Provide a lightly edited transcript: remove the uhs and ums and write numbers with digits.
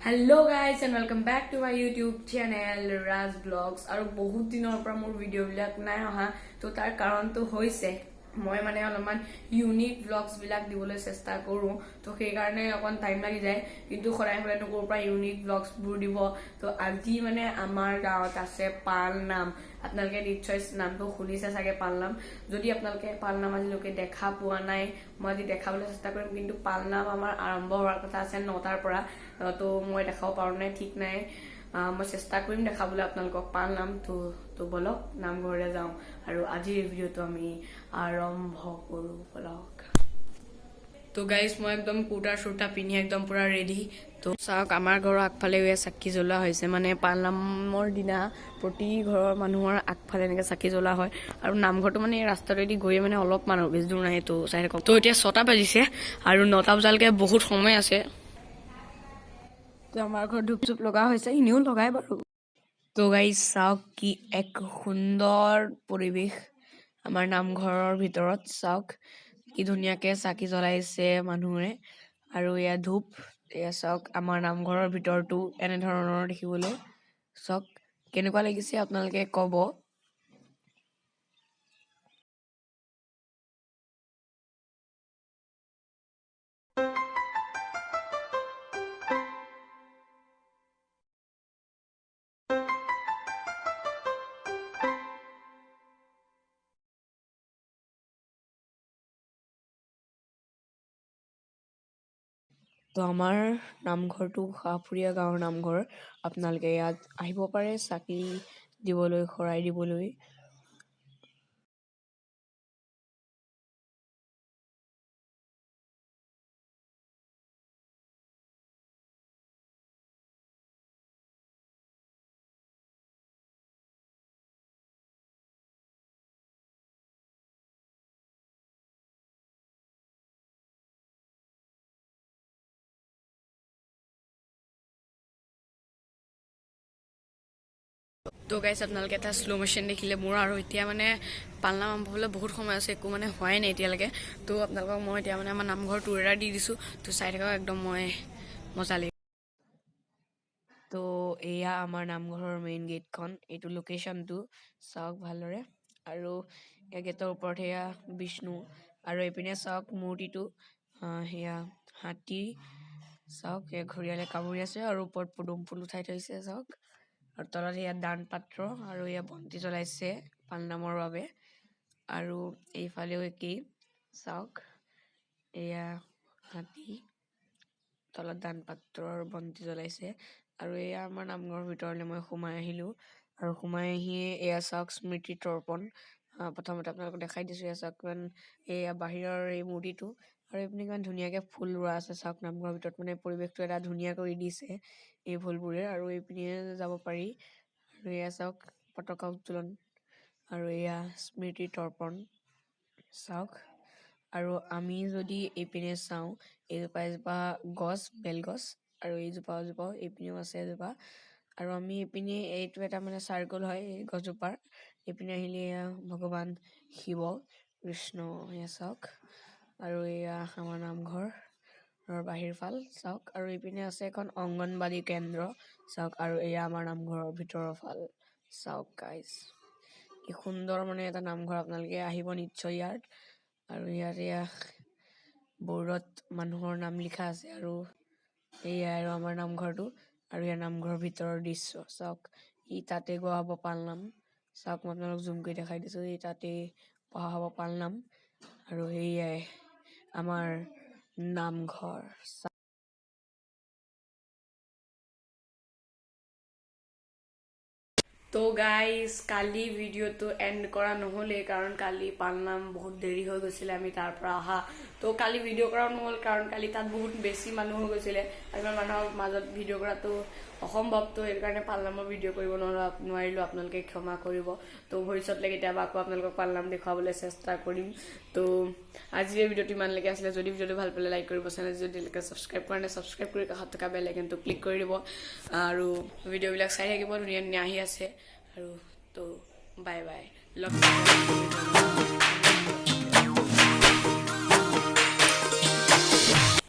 Hello guys and welcome back to my YouTube channel Raz Vlogs আৰু বহুত দিনৰ পৰা মোৰ ভিডিও বিলাক নাই অহা তো তাৰ কাৰণটো হৈছে মই মানে অলপমান ইউনিক vlogs বিলাক দিবলৈ চেষ্টা কৰো তো সেই কাৰণে অকন টাইম লাগি যায় কিন্তু খৰাই খৰাই তো পৰা ইউনিক vlogs বোৰ দিব তো আজি মানে আমাৰ গাঁৱত আছে পালনাম আপোনালোকে নিশ্চয় নামটো শুনিছে চাগে পালনাম যদি আপোনালোকে পালনাম আজিলৈকে দেখা পোৱা নাই মই আজি দেখাবলৈ চেষ্টা কৰিম কিন্তু পালনাম আমাৰ আৰম্ভ হোৱাৰ কথা আছে 9টাৰ পৰা তো মই দেখাব পাৰো নাই ঠিক নাই মই চেষ্টা কৰিম দেখাবলৈ আপোনালোকক পালনাম তো বলক নামঘৰলৈ যাওঁ আৰু আজিৰ ভিডিওটো আমি আৰম্ভ কৰো বলক তো গাইস মই একদম কুৰ্তা শুৰ্তা পিনি একদম পুৰা ৰেডি তো চাওক আমাৰ ঘৰৰ আগফালে চাকি জ্বলা হৈছে মানে পালনামৰ দিনা প্ৰতি ঘৰৰ মানুহৰ আগফালে এনেকে চাকি জ্বলা হয় আৰু নামঘৰটো মানে ৰাস্তাৰেদি গৈ মানে অলপ মানুহ বেছ দূৰ নাই তো চাই থাকক তো এতিয়া 6টা বাজিছে আৰু 9টা বজালৈকে বহুত সময় আছে তো আমাৰ ঘৰ ধূপ চুপ লগা হৈছে ইনিও লগাই বাৰু তো গাইস চাওক কি এক সুন্দৰ পৰিবেশ আমাৰ নামঘৰৰ ভিতৰত চাওক কি ধুনীয়াকে চাকি জ্বলাইছে মানুহে আৰু ইয়া ধূপ ইয়া চাওক আমাৰ নামঘৰৰ ভিতৰটো এনে ধৰণৰ দেখিবলৈ চাওক কেনেকুৱা লাগিছে আপোনালোকে ক'ব তো আমাৰ নামঘৰটো খাপুৰীয়া গাঁৱৰ নামঘৰ আপোনালোকে ইয়াত আহিব পাৰে চাকি দিবলৈ খৰাই দিবলৈ তো গাইছ আপোনালোকে এটা স্লো মোশন দেখিলে মোৰ আৰু এতিয়া মানে পালনাম আৰম্ভ হ'বলৈ বহুত সময় আছে একো মানে হোৱাই নাই এতিয়ালৈকে তো আপোনালোকক মই এতিয়া মানে আমাৰ নামঘৰ টুৰ এটা দি দিছোঁ তো চাই থাকক একদম মই মজা লাগে তো এয়া আমাৰ নামঘৰৰ মেইন গেটখন এইটো লোকেশ্যনটো চাওক ভালদৰে আৰু এই গেটৰ ওপৰত সেয়া বিষ্ণু আৰু এইপিনে চাওক মূৰ্তিটো সেয়া হাতী চাওক এই ঘৰিয়ালে কামুৰি আছে আৰু ওপৰত পদুম ফুল উঠাই থৈছে চাওক আৰু তলত ইয়াত দান পাত্ৰ আৰু এয়া বন্তি জ্বলাইছে পালনামৰ বাবে আৰু এইফালেও একেই চাওক এয়া হাতী তলত দান পাত্ৰৰ বন্তি জ্বলাইছে আৰু এয়া আমাৰ নামঘৰৰ ভিতৰলৈ মই সোমাই আহিলোঁ আৰু সোমাই আহিয়ে এয়া চাওক স্মৃতি তৰ্পণ প্ৰথমতে আপোনালোকক দেখাই দিছোঁ এয়া চাওক কিমান এয়া বাহিৰৰ এই মূৰ্তিটো আৰু এইপিনে কিমান ধুনীয়াকৈ ফুল ৰোৱা আছে চাওক নামঘৰৰ ভিতৰত মানে পৰিৱেশটো এটা ধুনীয়া কৰি দিছে এই ফুলবোৰে আৰু এইপিনে যাব পাৰি আৰু এয়া চাওক পতাকা উত্তোলন আৰু এয়া স্মৃতি তৰ্পণ চাওক আৰু আমি যদি এইপিনে চাওঁ এজোপা গছ বেলগছ আৰু এইজোপাও এইপিনেও আছে এজোপা আৰু আমি এইপিনে এইটো এটা মানে চাৰ্কল হয় এই গছজোপাৰ এইপিনে আহিলে এয়া ভগৱান শিৱ কৃষ্ণ এয়া চাওক আৰু এয়া আমাৰ নামঘৰ বাহিৰ ফাল চাওক আৰু এইপিনে আছে এখন অংগনবাদী কেন্দ্ৰ চাওক আৰু এয়া আমাৰ নামঘৰৰ ভিতৰৰ ফাল চাওক গাইজ কি সুন্দৰ মানে এটা নামঘৰ আপোনালোকে আহিব নিশ্চয় ইয়াত আৰু ইয়াত এয়া বৰ্ডত মানুহৰ নাম লিখা আছে আৰু এয়া আৰু আমাৰ নামঘৰটো আৰু ইয়াৰ নামঘৰৰ ভিতৰৰ দৃশ্য চাওক ই তাতে গোৱা হ'ব পালনাম চাওক মই আপোনালোক জুম কৰি দেখাই দিছোঁ এই তাতে পঢ়া হ'ব পালনাম আৰু সেয়াই আমাৰ নামঘৰ তো গাইজ কালি ভিডিঅ'টো এণ্ড কৰা নহ'লে কাৰণ কালি পালনাম বহুত দেৰি হৈ গৈছিলে আমি তাৰ পৰা অহা তো কালি ভিডিঅ' কৰাও নহ'ল কাৰণ কালি তাত বহুত বেছি মানুহ হৈ গৈছিলে আৰু ইমান মানুহৰ মাজত ভিডিঅ' কৰাটো অসম্ভৱ তো সেইকাৰণে পালনামৰ ভিডিঅ' কৰিব নোৱাৰিলোঁ আপোনালোকে ক্ষমা কৰিব তো ভৱিষ্যতলৈ কেতিয়াবা আকৌ আপোনালোকক পালনাম দেখুৱাবলৈ চেষ্টা কৰিম তো আজিৰ এই ভিডিঅ'টো ইমানলৈকে আছিলে যদি ভিডিঅ'টো ভাল পালে লাইক কৰিব চেনেল যদি ছাবস্ক্ৰাইব কৰা নাই ছাবস্ক্ৰাইব কৰি কাষত থকা বেল আইকনটো ক্লিক কৰি দিব আৰু ভিডিঅ'বিলাক চাই থাকিব ধুনীয়া ধুনীয়া আহি আছে আৰু তো বাই বাই লগ